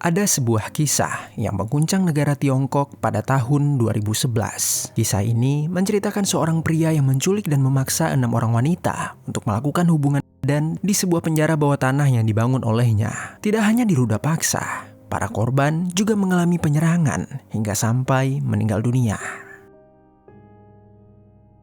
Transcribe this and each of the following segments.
Ada sebuah kisah yang mengguncang negara Tiongkok pada tahun 2011. Kisah ini menceritakan seorang pria yang menculik dan memaksa 6 orang wanita untuk melakukan hubungan badan di sebuah penjara bawah tanah yang dibangun olehnya. Tidak hanya diruda paksa, para korban juga mengalami penyerangan hingga sampai meninggal dunia.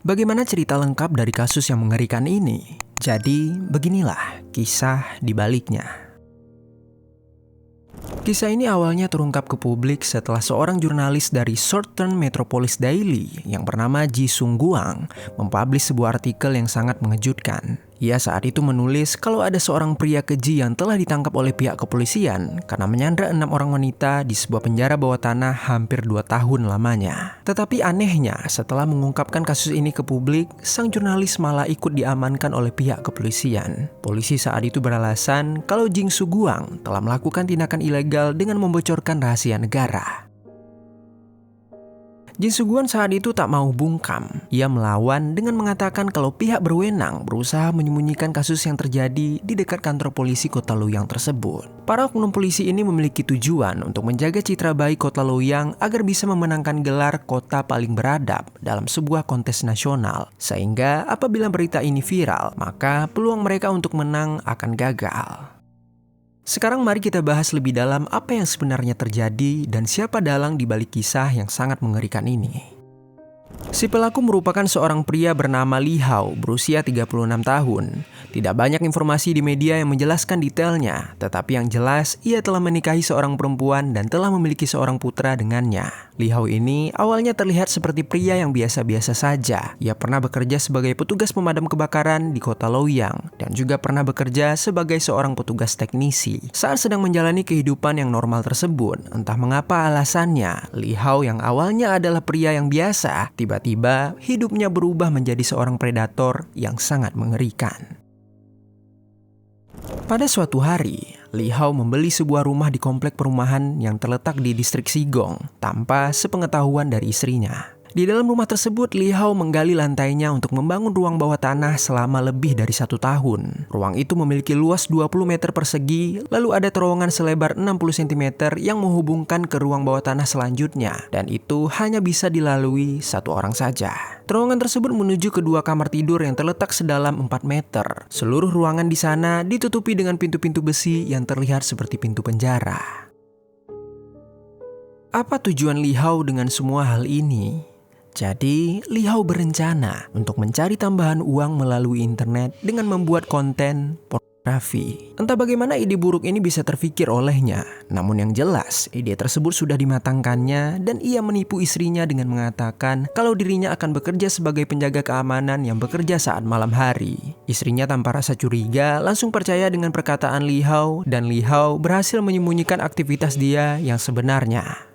Bagaimana cerita lengkap dari kasus yang mengerikan ini? Jadi, beginilah kisah di baliknya. Kisah ini awalnya terungkap ke publik setelah seorang jurnalis dari Southern Metropolis Daily yang bernama Ji Sung Guang mempublish sebuah artikel yang sangat mengejutkan. Ia saat itu menulis kalau ada seorang pria keji yang telah ditangkap oleh pihak kepolisian karena menyandra 6 orang wanita di sebuah penjara bawah tanah hampir 2 tahun lamanya. Tetapi anehnya, setelah mengungkapkan kasus ini ke publik, sang jurnalis malah ikut diamankan oleh pihak kepolisian. Polisi saat itu beralasan kalau Ji Sung Guang telah melakukan tindakan ilegal dengan membocorkan rahasia negara. Ji Sung Guang saat itu tak mau bungkam. Ia melawan dengan mengatakan kalau pihak berwenang berusaha menyembunyikan kasus yang terjadi di dekat kantor polisi Kota Luoyang tersebut. Para oknum polisi ini memiliki tujuan untuk menjaga citra baik Kota Luoyang agar bisa memenangkan gelar kota paling beradab dalam sebuah kontes nasional. Sehingga apabila berita ini viral, maka peluang mereka untuk menang akan gagal. Sekarang mari kita bahas lebih dalam apa yang sebenarnya terjadi dan siapa dalang di balik kisah yang sangat mengerikan ini. Si pelaku merupakan seorang pria bernama Li Hao berusia 36 tahun. Tidak banyak informasi di media yang menjelaskan detailnya, tetapi yang jelas ia telah menikahi seorang perempuan dan telah memiliki seorang putra dengannya. Li Hao ini awalnya terlihat seperti pria yang biasa-biasa saja. Ia pernah bekerja sebagai petugas pemadam kebakaran di Kota Luoyang dan juga pernah bekerja sebagai seorang petugas teknisi. Saat sedang menjalani kehidupan yang normal tersebut, entah mengapa alasannya, Li Hao yang awalnya adalah pria yang biasa, tiba-tiba hidupnya berubah menjadi seorang predator yang sangat mengerikan. Pada suatu hari, Li Hao membeli sebuah rumah di komplek perumahan yang terletak di distrik Sigong tanpa sepengetahuan dari istrinya. Di dalam rumah tersebut, Li Hao menggali lantainya untuk membangun ruang bawah tanah selama lebih dari 1 tahun. Ruang itu memiliki luas 20 meter persegi, lalu ada terowongan selebar 60 cm yang menghubungkan ke ruang bawah tanah selanjutnya, dan itu hanya bisa dilalui 1 orang saja. Terowongan tersebut menuju ke 2 kamar tidur yang terletak sedalam 4 meter. Seluruh ruangan di sana ditutupi dengan pintu-pintu besi yang terlihat seperti pintu penjara. Apa tujuan Li Hao dengan semua hal ini? Jadi, Li Hao berencana untuk mencari tambahan uang melalui internet dengan membuat konten pornografi. Entah bagaimana ide buruk ini bisa terfikir olehnya, namun yang jelas ide tersebut sudah dimatangkannya dan ia menipu istrinya dengan mengatakan kalau dirinya akan bekerja sebagai penjaga keamanan yang bekerja saat malam hari. Istrinya tanpa rasa curiga langsung percaya dengan perkataan Li Hao dan Li Hao berhasil menyembunyikan aktivitas dia yang sebenarnya.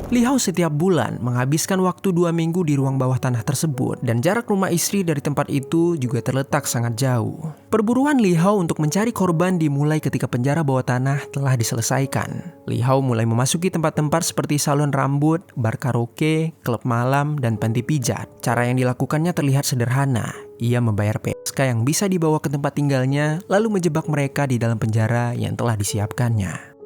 Li Hao setiap bulan menghabiskan waktu 2 minggu di ruang bawah tanah tersebut dan jarak rumah istri dari tempat itu juga terletak sangat jauh. Perburuan Li Hao untuk mencari korban dimulai ketika penjara bawah tanah telah diselesaikan. Li Hao mulai memasuki tempat-tempat seperti salon rambut, bar karaoke, klub malam, dan panti pijat. Cara yang dilakukannya terlihat sederhana. Ia membayar PSK yang bisa dibawa ke tempat tinggalnya lalu menjebak mereka di dalam penjara yang telah disiapkannya.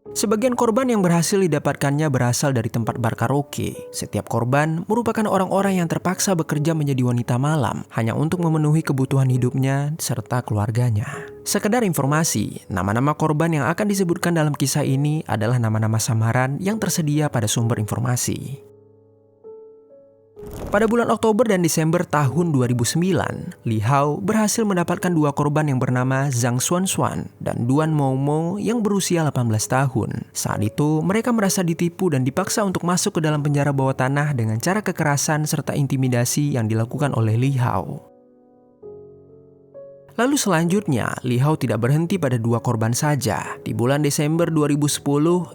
Sebagian korban yang berhasil didapatkannya berasal dari tempat bar karaoke. Setiap korban merupakan orang-orang yang terpaksa bekerja menjadi wanita malam hanya untuk memenuhi kebutuhan hidupnya serta keluarganya. Sekedar informasi, nama-nama korban yang akan disebutkan dalam kisah ini adalah nama-nama samaran yang tersedia pada sumber informasi. Pada bulan Oktober dan Desember tahun 2009, Li Hao berhasil mendapatkan 2 korban yang bernama Zhang Xuan dan Duan Momo yang berusia 18 tahun. Saat itu, mereka merasa ditipu dan dipaksa untuk masuk ke dalam penjara bawah tanah dengan cara kekerasan serta intimidasi yang dilakukan oleh Li Hao. Lalu selanjutnya, Li Hao tidak berhenti pada 2 korban saja. Di bulan Desember 2010,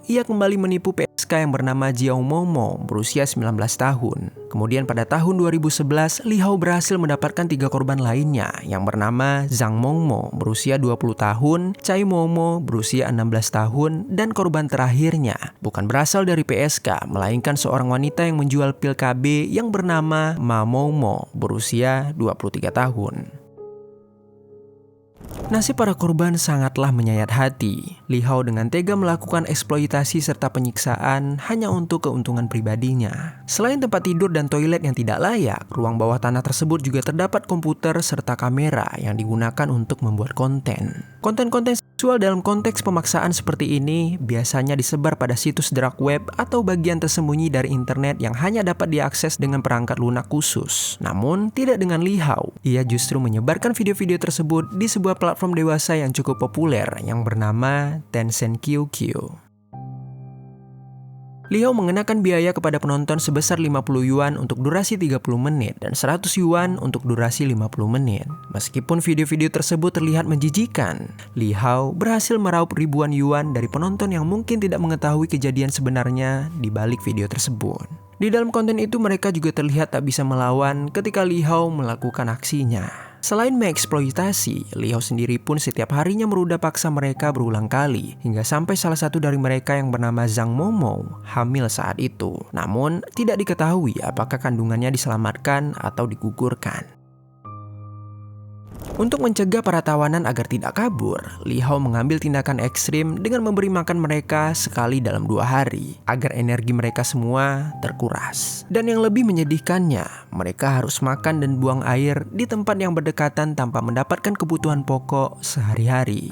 ia kembali menipu PSK yang bernama Jiao Momo berusia 19 tahun. Kemudian pada tahun 2011, Li Hao berhasil mendapatkan 3 korban lainnya yang bernama Zhang Momo berusia 20 tahun, Chai Momo berusia 16 tahun, dan korban terakhirnya bukan berasal dari PSK, melainkan seorang wanita yang menjual pil KB yang bernama Ma Momo berusia 23 tahun. Nasib para korban sangatlah menyayat hati. Li Hao dengan tega melakukan eksploitasi serta penyiksaan hanya untuk keuntungan pribadinya. Selain tempat tidur dan toilet yang tidak layak, ruang bawah tanah tersebut juga terdapat komputer serta kamera yang digunakan untuk membuat konten. Konten-konten seksual dalam konteks pemaksaan seperti ini biasanya disebar pada situs dark web atau bagian tersembunyi dari internet yang hanya dapat diakses dengan perangkat lunak khusus. Namun, tidak dengan Li Hao. Ia justru menyebarkan video-video tersebut di sebuah platform dewasa yang cukup populer yang bernama Tencent QQ. Li Hao mengenakan biaya kepada penonton sebesar 50 yuan untuk durasi 30 menit dan 100 yuan untuk durasi 50 menit. Meskipun video-video tersebut terlihat menjijikan, Li Hao berhasil meraup ribuan yuan dari penonton yang mungkin tidak mengetahui kejadian sebenarnya di balik video tersebut. Di dalam konten itu mereka juga terlihat tak bisa melawan ketika Li Hao melakukan aksinya. Selain mengeksploitasi, Li Hao sendiri pun setiap harinya meruda paksa mereka berulang kali, hingga sampai salah satu dari mereka yang bernama Zhang Momo hamil saat itu. Namun, tidak diketahui apakah kandungannya diselamatkan atau digugurkan. Untuk mencegah para tawanan agar tidak kabur, Li Hao mengambil tindakan ekstrim dengan memberi makan mereka sekali dalam 2 hari, agar energi mereka semua terkuras. Dan yang lebih menyedihkannya, mereka harus makan dan buang air di tempat yang berdekatan tanpa mendapatkan kebutuhan pokok sehari-hari.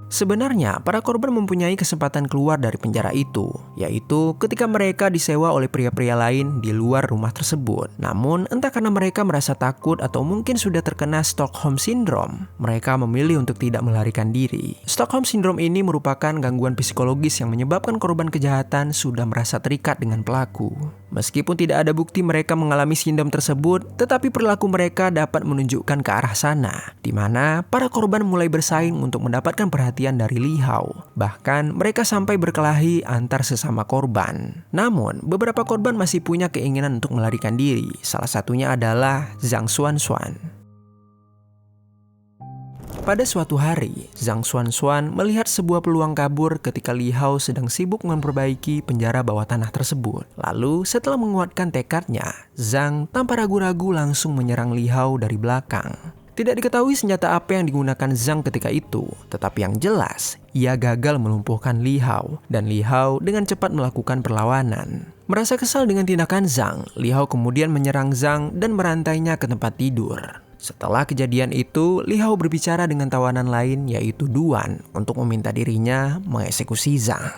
Sebenarnya, para korban mempunyai kesempatan keluar dari penjara itu, yaitu ketika mereka disewa oleh pria-pria lain di luar rumah tersebut. Namun, entah karena mereka merasa takut atau mungkin sudah terkena Stockholm Syndrome, mereka memilih untuk tidak melarikan diri. Stockholm Syndrome ini merupakan gangguan psikologis yang menyebabkan korban kejahatan sudah merasa terikat dengan pelaku. Meskipun tidak ada bukti mereka mengalami sindrom tersebut, tetapi perilaku mereka dapat menunjukkan ke arah sana, di mana para korban mulai bersaing untuk mendapatkan perhatian dari Li Hao. Bahkan mereka sampai berkelahi antar sesama korban. Namun, beberapa korban masih punya keinginan untuk melarikan diri. Salah satunya adalah Zhang Xuanxuan. Pada suatu hari, Zhang Xuanxuan melihat sebuah peluang kabur ketika Li Hao sedang sibuk memperbaiki penjara bawah tanah tersebut. Lalu, setelah menguatkan tekadnya, Zhang tanpa ragu-ragu langsung menyerang Li Hao dari belakang. Tidak diketahui senjata apa yang digunakan Zhang ketika itu, tetapi yang jelas, ia gagal melumpuhkan Li Hao, dan Li Hao dengan cepat melakukan perlawanan. Merasa kesal dengan tindakan Zhang, Li Hao kemudian menyerang Zhang dan merantainya ke tempat tidur. Setelah kejadian itu, Li Hao berbicara dengan tawanan lain yaitu Duan untuk meminta dirinya mengeksekusi Zhang.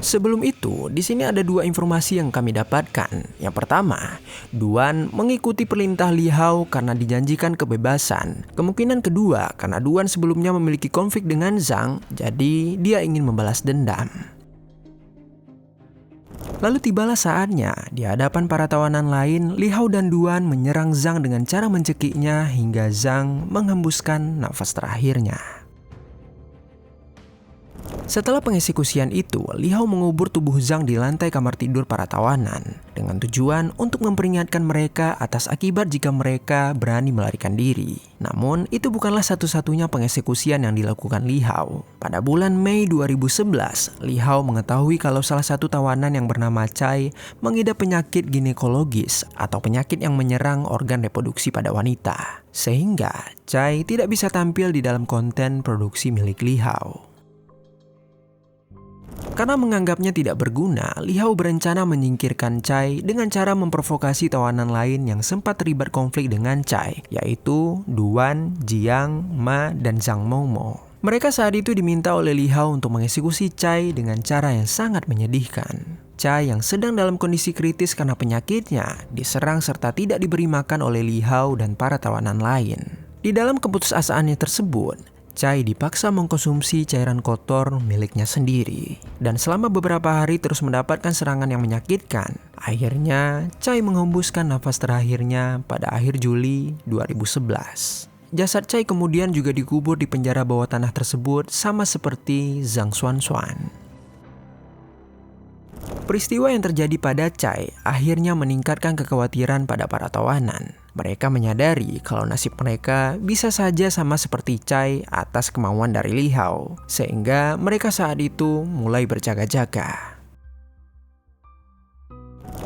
Sebelum itu, di sini ada 2 informasi yang kami dapatkan. Yang pertama, Duan mengikuti perintah Li Hao karena dijanjikan kebebasan. Kemungkinan kedua, karena Duan sebelumnya memiliki konflik dengan Zhang, jadi dia ingin membalas dendam. Lalu tibalah saatnya, di hadapan para tawanan lain, Li Hao dan Duan menyerang Zhang dengan cara mencekiknya hingga Zhang menghembuskan nafas terakhirnya. Setelah pengeksekusian itu, Li Hao mengubur tubuh Zhang di lantai kamar tidur para tawanan dengan tujuan untuk memperingatkan mereka atas akibat jika mereka berani melarikan diri. Namun, itu bukanlah satu-satunya pengeksekusian yang dilakukan Li Hao. Pada bulan Mei 2011, Li Hao mengetahui kalau salah satu tawanan yang bernama Chai mengidap penyakit ginekologis atau penyakit yang menyerang organ reproduksi pada wanita. Sehingga, Chai tidak bisa tampil di dalam konten produksi milik Li Hao. Karena menganggapnya tidak berguna, Li Hao berencana menyingkirkan Chai dengan cara memprovokasi tawanan lain yang sempat terlibat konflik dengan Chai, yaitu Duan, Jiang, Ma, dan Zhang Momo. Mereka saat itu diminta oleh Li Hao untuk mengeksekusi Chai dengan cara yang sangat menyedihkan. Chai yang sedang dalam kondisi kritis karena penyakitnya diserang serta tidak diberi makan oleh Li Hao dan para tawanan lain. Di dalam keputusasaannya tersebut, Chai dipaksa mengkonsumsi cairan kotor miliknya sendiri. Dan selama beberapa hari terus mendapatkan serangan yang menyakitkan. Akhirnya, Chai menghembuskan nafas terakhirnya pada akhir Juli 2011. Jasad Chai kemudian juga dikubur di penjara bawah tanah tersebut sama seperti Zhang Xuanxuan. Peristiwa yang terjadi pada Chai akhirnya meningkatkan kekhawatiran pada para tawanan. Mereka menyadari kalau nasib mereka bisa saja sama seperti Chai atas kemauan dari Li Hao, sehingga mereka saat itu mulai berjaga-jaga.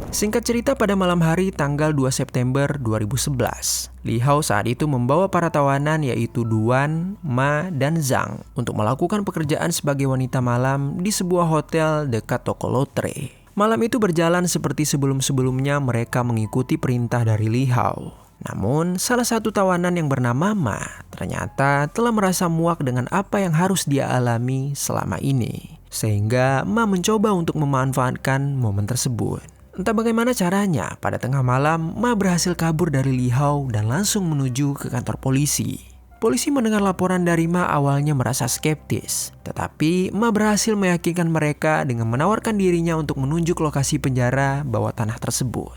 Singkat cerita, pada malam hari tanggal 2 September 2011, Li Hao saat itu membawa para tawanan yaitu Duan, Ma, dan Zhang untuk melakukan pekerjaan sebagai wanita malam di sebuah hotel dekat toko lotre. Malam itu berjalan seperti sebelum-sebelumnya mereka mengikuti perintah dari Li Hao. Namun, salah satu tawanan yang bernama Ma ternyata telah merasa muak dengan apa yang harus dia alami selama ini. Sehingga Ma mencoba untuk memanfaatkan momen tersebut. Entah bagaimana caranya, pada tengah malam, Ma berhasil kabur dari Li Hao dan langsung menuju ke kantor polisi. Polisi mendengar laporan dari Ma awalnya merasa skeptis, tetapi Ma berhasil meyakinkan mereka dengan menawarkan dirinya untuk menunjuk lokasi penjara bawah tanah tersebut.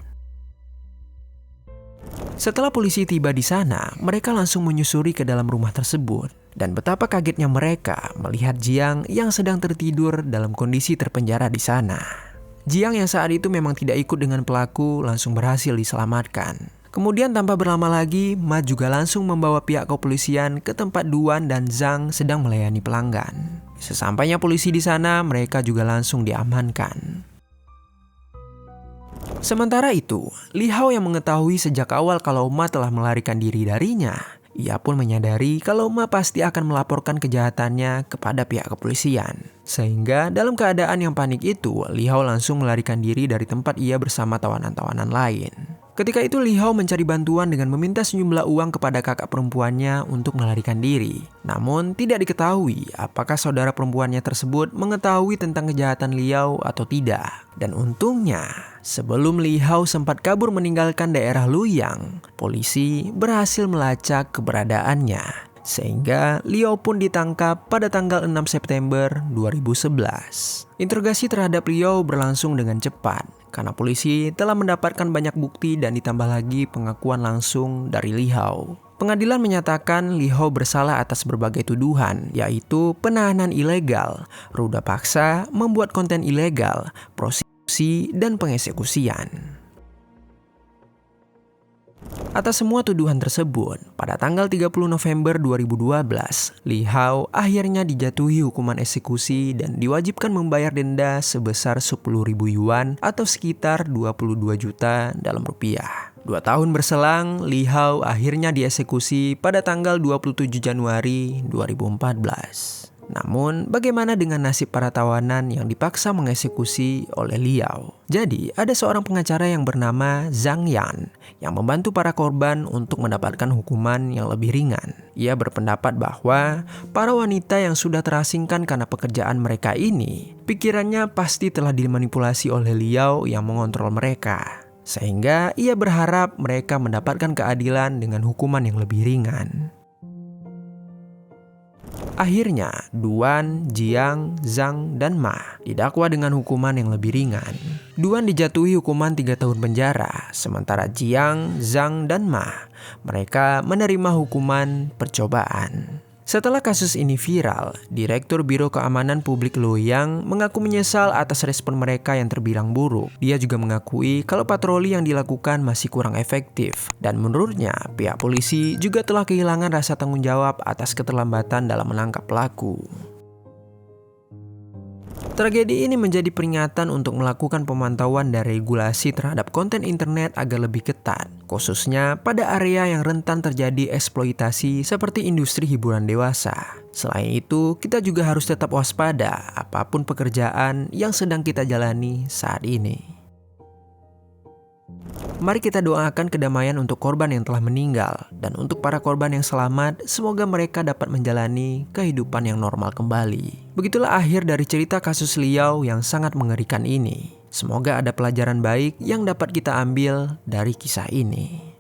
Setelah polisi tiba di sana, mereka langsung menyusuri ke dalam rumah tersebut. Dan betapa kagetnya mereka melihat Jiang yang sedang tertidur dalam kondisi terpenjara di sana. Jiang yang saat itu memang tidak ikut dengan pelaku langsung berhasil diselamatkan. Kemudian tanpa berlama lagi, Ma juga langsung membawa pihak kepolisian ke tempat Duan dan Zhang sedang melayani pelanggan. Sesampainya polisi di sana, mereka juga langsung diamankan. Sementara itu, Li Hao yang mengetahui sejak awal kalau Ma telah melarikan diri darinya, ia pun menyadari kalau Ma pasti akan melaporkan kejahatannya kepada pihak kepolisian. Sehingga dalam keadaan yang panik itu, Li Hao langsung melarikan diri dari tempat ia bersama tawanan-tawanan lain. Ketika itu Li Hao mencari bantuan dengan meminta sejumlah uang kepada kakak perempuannya untuk melarikan diri. Namun tidak diketahui apakah saudara perempuannya tersebut mengetahui tentang kejahatan Li Hao atau tidak. Dan untungnya, sebelum Li Hao sempat kabur meninggalkan daerah Luoyang, polisi berhasil melacak keberadaannya. Sehingga Li Hao pun ditangkap pada tanggal 6 September 2011. Interogasi terhadap Li Hao berlangsung dengan cepat karena polisi telah mendapatkan banyak bukti dan ditambah lagi pengakuan langsung dari Li Hao. Pengadilan menyatakan Li Hao bersalah atas berbagai tuduhan, yaitu penahanan ilegal, ruda paksa, membuat konten ilegal, prostitusi, dan pengeksekusian. Atas semua tuduhan tersebut, pada tanggal 30 November 2012, Li Hao akhirnya dijatuhi hukuman eksekusi dan diwajibkan membayar denda sebesar 10.000 yuan atau sekitar 22 juta dalam rupiah. 2 tahun berselang, Li Hao akhirnya dieksekusi pada tanggal 27 Januari 2014. Namun, bagaimana dengan nasib para tawanan yang dipaksa mengeksekusi oleh Li Hao? Jadi, ada seorang pengacara yang bernama Zhang Yan yang membantu para korban untuk mendapatkan hukuman yang lebih ringan. Ia berpendapat bahwa para wanita yang sudah terasingkan karena pekerjaan mereka ini, pikirannya pasti telah dimanipulasi oleh Li Hao yang mengontrol mereka. Sehingga ia berharap mereka mendapatkan keadilan dengan hukuman yang lebih ringan. Akhirnya, Duan, Jiang, Zhang, dan Ma didakwa dengan hukuman yang lebih ringan. Duan dijatuhi hukuman 3 tahun penjara, sementara Jiang, Zhang, dan Ma mereka menerima hukuman percobaan. Setelah kasus ini viral, Direktur Biro Keamanan Publik Luoyang mengaku menyesal atas respon mereka yang terbilang buruk. Dia juga mengakui kalau patroli yang dilakukan masih kurang efektif. Dan menurutnya, pihak polisi juga telah kehilangan rasa tanggung jawab atas keterlambatan dalam menangkap pelaku. Tragedi ini menjadi peringatan untuk melakukan pemantauan dan regulasi terhadap konten internet agar lebih ketat, khususnya pada area yang rentan terjadi eksploitasi seperti industri hiburan dewasa. Selain itu, kita juga harus tetap waspada apapun pekerjaan yang sedang kita jalani saat ini. Mari kita doakan kedamaian untuk korban yang telah meninggal, dan untuk para korban yang selamat, semoga mereka dapat menjalani kehidupan yang normal kembali. Begitulah akhir dari cerita kasus Li Hao yang sangat mengerikan ini. Semoga ada pelajaran baik yang dapat kita ambil dari kisah ini.